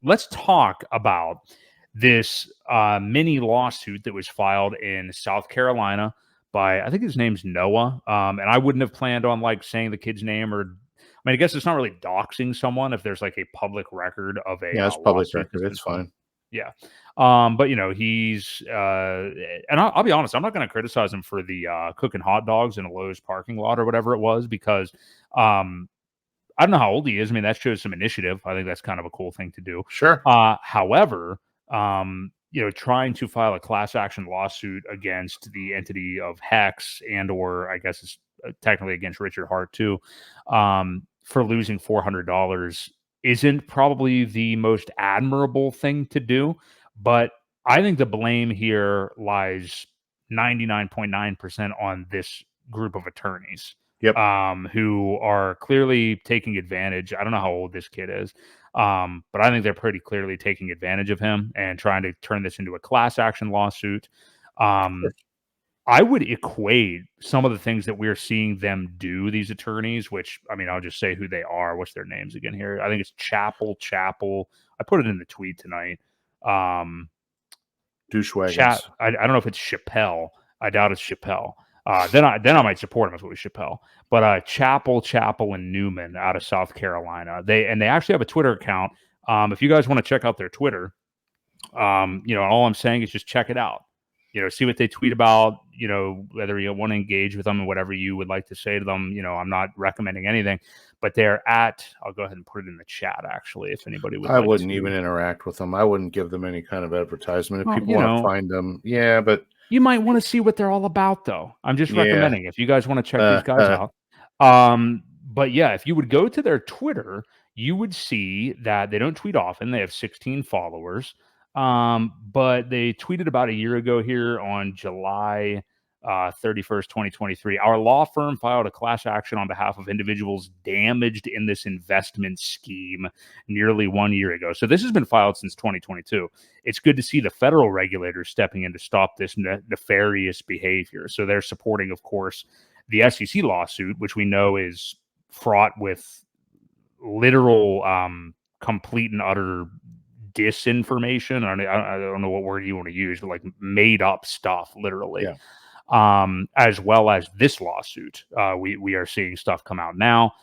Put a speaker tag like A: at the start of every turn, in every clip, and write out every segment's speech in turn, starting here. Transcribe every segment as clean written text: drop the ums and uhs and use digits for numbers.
A: let's talk about this mini lawsuit that was filed in South Carolina by, I think his name's Noah. And I wouldn't have planned on like saying the kid's name, or I mean, I guess it's not really doxing someone if there's like a public record of a
B: it's public
A: lawsuit.
B: record. It's fine.
A: Yeah. But you know, he's and I'll be honest, I'm not going to criticize him for the cooking hot dogs in a Lowe's parking lot or whatever it was, because I don't know how old he is. I mean, that shows some initiative. I think that's kind of a cool thing to do.
B: Sure.
A: However, you know, trying to file a class action lawsuit against the entity of Hex, and or I guess it's technically against Richard Hart too, for losing $400 isn't probably the most admirable thing to do. But I think the blame here lies 99.9% on this group of attorneys.
B: Yep.
A: Who are clearly taking advantage. I don't know how old this kid is, but I think they're pretty clearly taking advantage of him and trying to turn this into a class action lawsuit. I would equate some of the things that we're seeing them do, these attorneys, which, I mean, I'll just say who they are. What's their names again here? I think it's Chapel. I put it in the tweet tonight.
B: Douchewagons.
A: I don't know if it's Chappelle. I doubt it's Chappelle. Then I might support him if it was Chappelle. But Chapel, and Newman out of South Carolina. They actually have a Twitter account. If you guys want to check out their Twitter, you know, all I'm saying is just check it out. You know, see what they tweet about, you know, whether you want to engage with them and whatever you would like to say to them. You know, I'm not recommending anything, but they're I'll go ahead and put it in the chat, actually, if anybody would.
B: I wouldn't even interact with them. I wouldn't give them any kind of advertisement. If people want to find them, yeah, but
A: you might want to see what they're all about, though. I'm just recommending if you guys want to check these guys out. But yeah, if you would go to their Twitter, you would see that they don't tweet often. They have 16 followers. But they tweeted about a year ago here on July 31st, 2023. Our law firm filed a class action on behalf of individuals damaged in this investment scheme nearly 1 year ago. So this has been filed since 2022. It's good to see the federal regulators stepping in to stop this nefarious behavior. So they're supporting, of course, the SEC lawsuit, which we know is fraught with literal complete and utter disinformation. I don't know what word you want to use, but like made up stuff, literally.
B: Yeah.
A: As well as this lawsuit. We are seeing stuff come out now.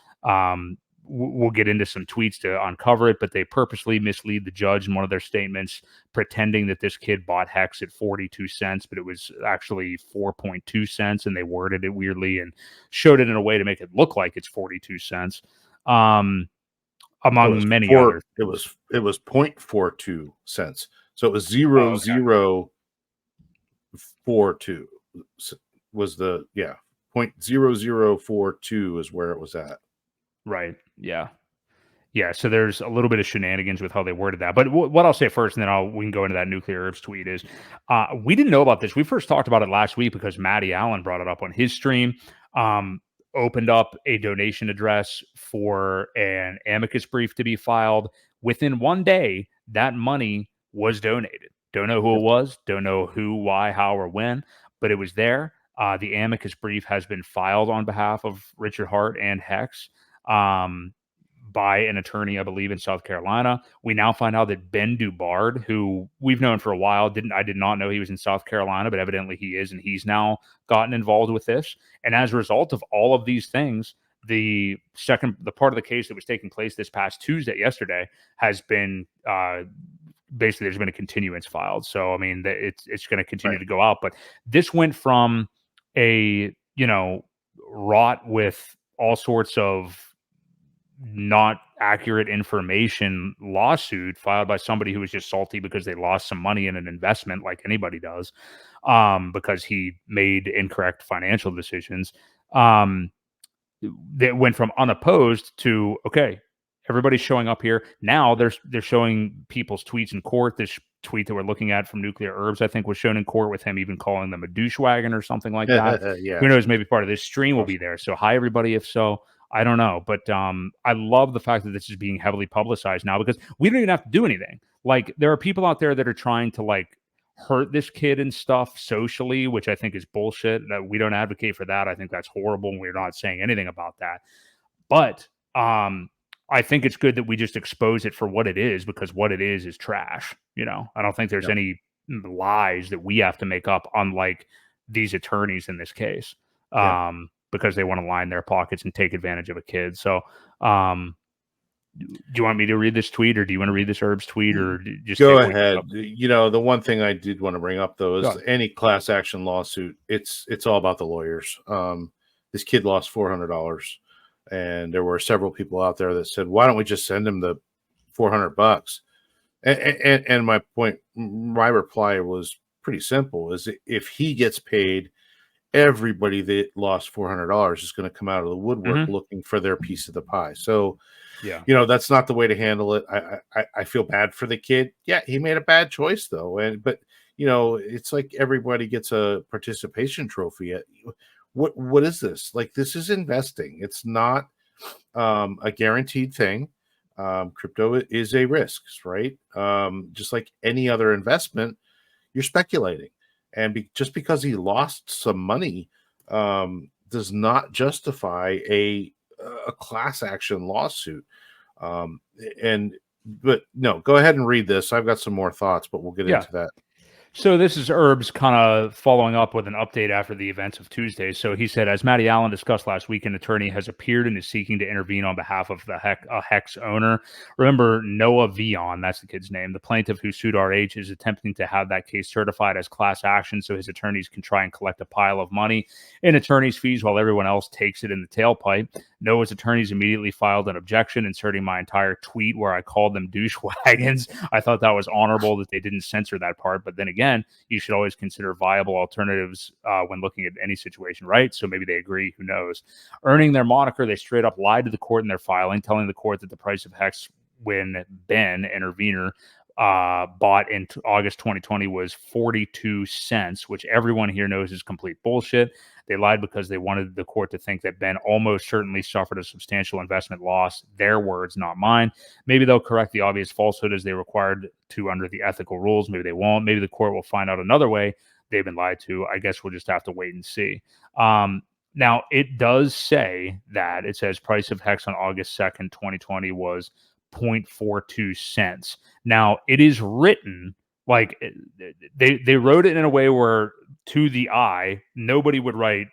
A: We'll get into some tweets to uncover it, but they purposely mislead the judge in one of their statements, pretending that this kid bought Hex at 42 cents, but it was actually 4.2 cents, and they worded it weirdly and showed it in a way to make it look like it's 42 cents. Among many others.
B: It was 0.42 cents. So it was 0.0042 was the 0.0042 is where it was at.
A: Right. Yeah. Yeah. So there's a little bit of shenanigans with how they worded that. But what I'll say first, and then we can go into that nuclear herbs tweet, is we didn't know about this. We first talked about it last week because Matty Allen brought it up on his stream. Opened up a donation address for an amicus brief to be filed. Within 1 day, that money was donated. Don't know who it was. Don't know who, why, how, or when, but it was there. The amicus brief has been filed on behalf of Richard Hart and Hex by an attorney, I believe, in South Carolina. We now find out that Ben Dubard, who we've known for a while, I did not know he was in South Carolina, but evidently he is, and he's now gotten involved with this. And as a result of all of these things, the part of the case that was taking place this past yesterday, has been basically there's been a continuance filed. So I mean, it's going to continue to go out. But this went from a wrought with all sorts of not accurate information lawsuit filed by somebody who was just salty because they lost some money in an investment, like anybody does, because he made incorrect financial decisions. That went from unopposed to, okay, everybody's showing up here. Now they're showing people's tweets in court. This tweet that we're looking at from Nuclear Herbs, I think, was shown in court with him even calling them a douchewagon or something like that.
B: Yeah.
A: Who knows? Maybe part of this stream will be there. So hi, everybody. If so, I don't know. But I love the fact that this is being heavily publicized now, because we don't even have to do anything. Like, there are people out there that are trying to like hurt this kid and stuff socially, which I think is bullshit. That we don't advocate for that. I think that's horrible, and we're not saying anything about that. But I think it's good that we just expose it for what it is, because what it is trash. I don't think there's
B: Yep.
A: any lies that we have to make up, unlike these attorneys in this case,
B: Yeah.
A: because they want to line their pockets and take advantage of a kid. So, do you want me to read this tweet, or do you want to read this Herb's tweet, or just
B: Go
A: take what
B: ahead. The one thing I did want to bring up though is any class action lawsuit, it's all about the lawyers. This kid lost $400, and there were several people out there that said, "Why don't we just send him the $400?" And my reply was pretty simple: is if he gets paid, everybody that lost $400 is going to come out of the woodwork looking for their piece of the pie. So, that's not the way to handle it. I feel bad for the kid. Yeah, he made a bad choice though, but it's like everybody gets a participation trophy. What is this? Like, this is investing. It's not a guaranteed thing. Crypto is a risk, right? Just like any other investment, you're speculating. And just because he lost some money does not justify a class action lawsuit. But no, go ahead and read this. I've got some more thoughts, but we'll get into that.
A: So this is Herb's kind of following up with an update after the events of Tuesday. So he said, as Matty Allen discussed last week, an attorney has appeared and is seeking to intervene on behalf of the Hex owner. Remember, Noah Vion, that's the kid's name. The plaintiff who sued RH is attempting to have that case certified as class action so his attorneys can try and collect a pile of money in attorney's fees while everyone else takes it in the tailpipe. Noah's attorneys immediately filed an objection, inserting my entire tweet where I called them douche wagons. I thought that was honorable that they didn't censor that part, but then again, you should always consider viable alternatives when looking at any situation, right? So maybe they agree, who knows? Earning their moniker, they straight up lied to the court in their filing, telling the court that the price of Hex when Ben, intervener, bought in August 2020 was 42 cents, which everyone here knows is complete bullshit. They lied because they wanted the court to think that Ben almost certainly suffered a substantial investment loss. Their words, not mine. Maybe they'll correct the obvious falsehood as they required to under the ethical rules. Maybe they won't. Maybe the court will find out another way they've been lied to. I guess we'll just have to wait and see. Now, it does say that it says price of Hex on August 2nd, 2020 was 0.42 cents. Now, it is written like they wrote it in a way where, to the eye, nobody would write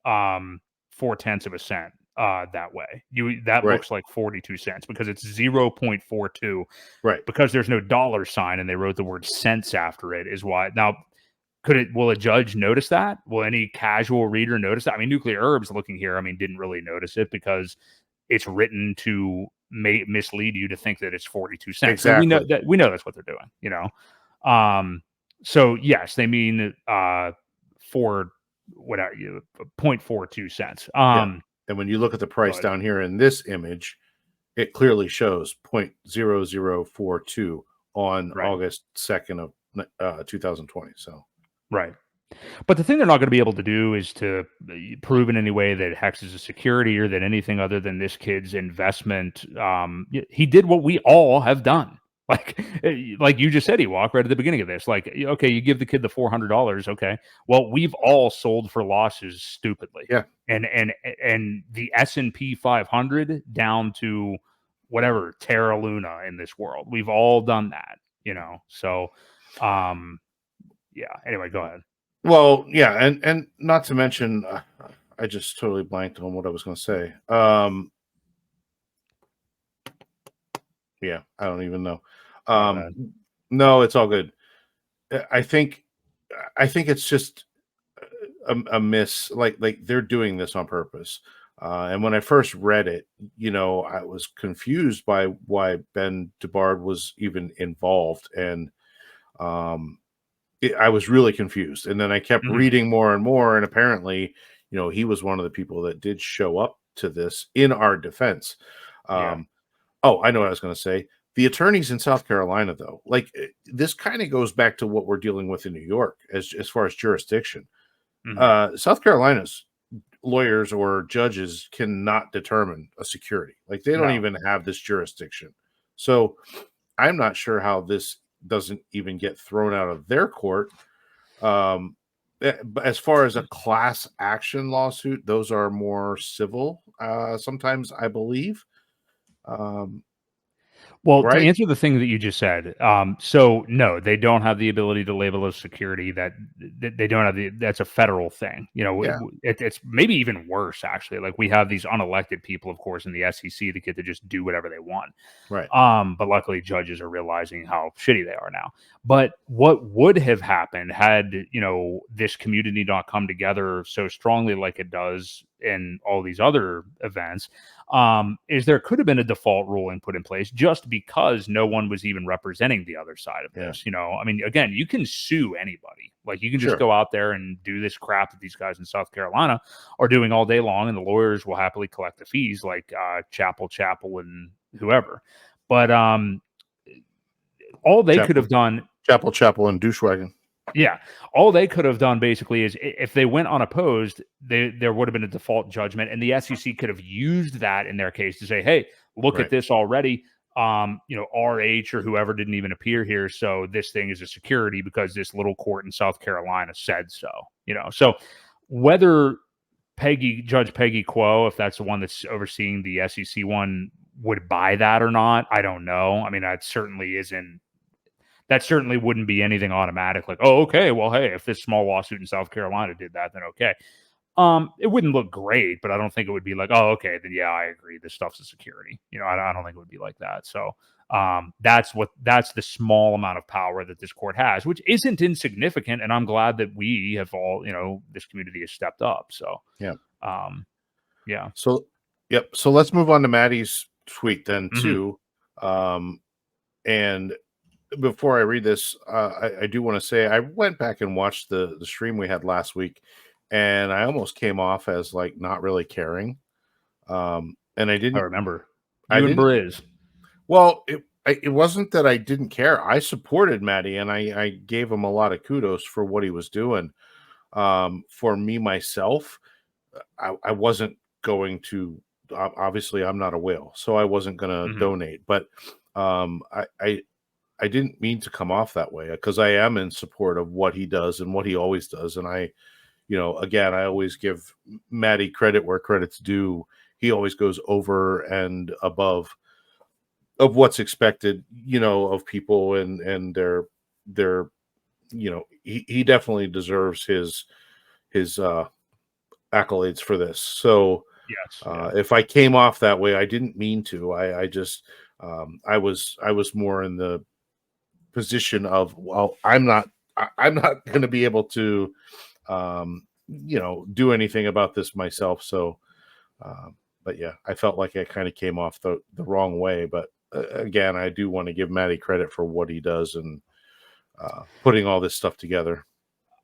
A: 0.4 of a cent that way. That looks like 42 cents because it's 0.42.
B: Right.
A: Because there's no dollar sign and they wrote the word cents after it is why. Now, will a judge notice that? Will any casual reader notice that? I mean, Nuclear Herbs looking here, didn't really notice it because it's written to mislead you to think that it's 42 cents.
B: Exactly.
A: So we know that's what they're doing, So yes, they mean for whatever 0.42 cents.
B: And when you look at the price down here in this image, it clearly shows 0.0042 on August 2nd of 2020. So
A: right. But the thing they're not going to be able to do is to prove in any way that Hex is a security or that anything other than this kid's investment. He did what we all have done. Like you just said, Ewok, right at the beginning of this. Like, okay, you give the kid the $400. Okay, well, we've all sold for losses stupidly.
B: Yeah,
A: and the S&P 500 down to whatever Terra Luna in this world. We've all done that. So yeah. Anyway, go ahead.
B: Well, yeah, and not to mention, I just totally blanked on what I was going to say. Yeah, I don't even know. No, it's all good. I think it's just a miss. Like they're doing this on purpose. And when I first read it, I was confused by why Ben DeBard was even involved, and I was really confused. And then I kept reading more and more, and apparently, he was one of the people that did show up to this in our defense. Oh, I know what I was going to say. The attorneys in South Carolina, though, like this kind of goes back to what we're dealing with in New York as far as jurisdiction. South Carolina's lawyers or judges cannot determine a security. Like they don't even have this jurisdiction. So I'm not sure how this doesn't even get thrown out of their court. As far as a class action lawsuit, those are more civil sometimes, I believe.
A: Well, to
B: Right?
A: answer the thing that you just said, so no, they don't have the ability to label as security. That they don't have the. That's a federal thing. You know,
B: Yeah.
A: it's maybe even worse actually. Like we have these unelected people, of course, in the SEC that get to just do whatever they want.
B: Right.
A: But luckily, judges are realizing how shitty they are now. But what would have happened had this community not come together so strongly like it does in all these other events? Is there could have been a default ruling put in place just because no one was even representing the other side of
B: Yeah.
A: this. I mean, again, you can sue anybody. Like you can just
B: Sure.
A: go out there and do this crap that these guys in South Carolina are doing all day long, and the lawyers will happily collect the fees, like Chapel, and whoever. But all they could have done,
B: Chapel, and douchewagon.
A: yeah, all they could have done basically is if they went unopposed, there would have been a default judgment, and the SEC could have used that in their case to say, "Hey, look at this already. RH or whoever didn't even appear here, so this thing is a security because this little court in South Carolina said so." So whether Judge Peggy Quo, if that's the one that's overseeing the SEC one, would buy that or not, I don't know. I mean, that certainly wouldn't be anything automatic like, oh, okay, well, hey, if this small lawsuit in South Carolina did that, then okay. It wouldn't look great, but I don't think it would be like, oh, okay, then yeah, I agree, this stuff's a security. I don't think it would be like that. So that's the small amount of power that this court has, which isn't insignificant, and I'm glad that we have all, this community has stepped up. So
B: Yeah.
A: Yeah.
B: So, yep. So let's move on to Maddie's tweet then
A: Mhm.
B: too. And before I read this, I do want to say I went back and watched the stream we had last week, and I almost came off as like not really caring. And I didn't.
A: I remember
B: I
A: you and
B: didn't.
A: Briz.
B: Well, it wasn't that I didn't care. I supported Maddie, and I gave him a lot of kudos for what he was doing. For me myself, I wasn't going to. Obviously, I'm not a whale, so I wasn't going to
A: Mhm.
B: donate. But I didn't mean to come off that way because I am in support of what he does and what he always does. And again, I always give Maddie credit where credit's due. He always goes over and above of what's expected, of people and their, he definitely deserves his accolades for this. So
A: Yes. Yeah.
B: if I came off that way, I didn't mean to. I just I was more in the position of, well, I'm not going to be able to do anything about this myself. So but yeah, I felt like I kind of came off the wrong way. But again, I do want to give Matty credit for what he does and putting all this stuff together.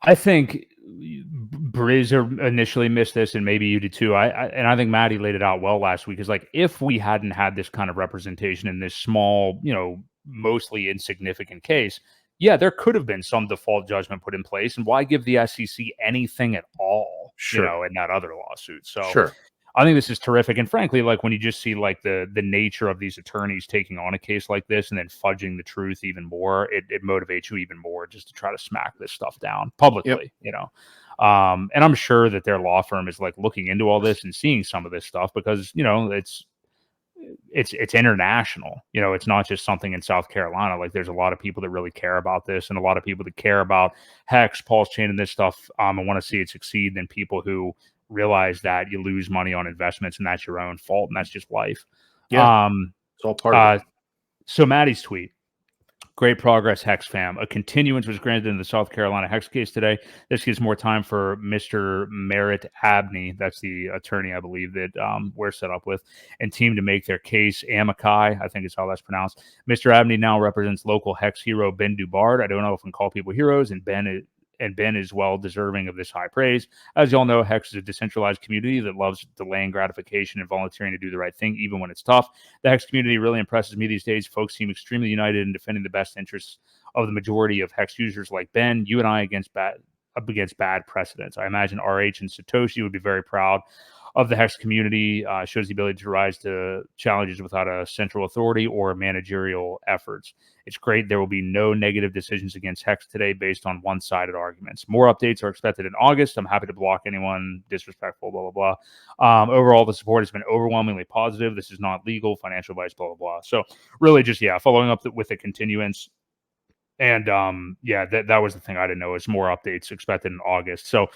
A: I think Briz initially missed this, and maybe you did too. I think Maddie laid it out well last week. Is like, if we hadn't had this kind of representation in this small, mostly insignificant case, yeah, there could have been some default judgment put in place, and why give the SEC anything at all,
B: Sure.
A: in that other lawsuit? So
B: Sure.
A: I think this is terrific. And frankly, like when you just see like the nature of these attorneys taking on a case like this and then fudging the truth even more, it motivates you even more just to try to smack this stuff down publicly,
B: Yep.
A: And I'm sure that their law firm is like looking into all this and seeing some of this stuff because, it's international. It's not just something in South Carolina. Like there's a lot of people that really care about this and a lot of people that care about Hex, Pulse Chain, and this stuff and want to see it succeed than people who realize that you lose money on investments and that's your own fault and that's just life.
B: Yeah. It's all part of it.
A: So Maddie's tweet. Great progress, Hex fam. A continuance was granted in the South Carolina Hex case today. This gives more time for Mr. Merritt Abney, that's the attorney, I believe, that we're set up with, and team to make their case amici, I think is how that's pronounced. Mr. Abney now represents local Hex hero Ben Dubard. I don't know if we can call people heroes, and Ben is well deserving of this high praise. As you all know, Hex is a decentralized community that loves delaying gratification and volunteering to do the right thing, even when it's tough. The Hex community really impresses me these days. Folks seem extremely united in defending the best interests of the majority of Hex users like Ben. You and I against up against bad precedents. I imagine RH and Satoshi would be very proud of the Hex community. Shows the ability to rise to challenges without a central authority or managerial efforts. It's great. There will be no negative decisions against Hex today based on one-sided arguments. More updates are expected in August. I'm happy to block anyone disrespectful, blah, blah, blah. Overall, the support has been overwhelmingly positive. This is not legal, financial advice, blah, blah, blah. So really just, yeah, following up with the continuance. And yeah, that was the thing I didn't know. It's more updates expected in August. So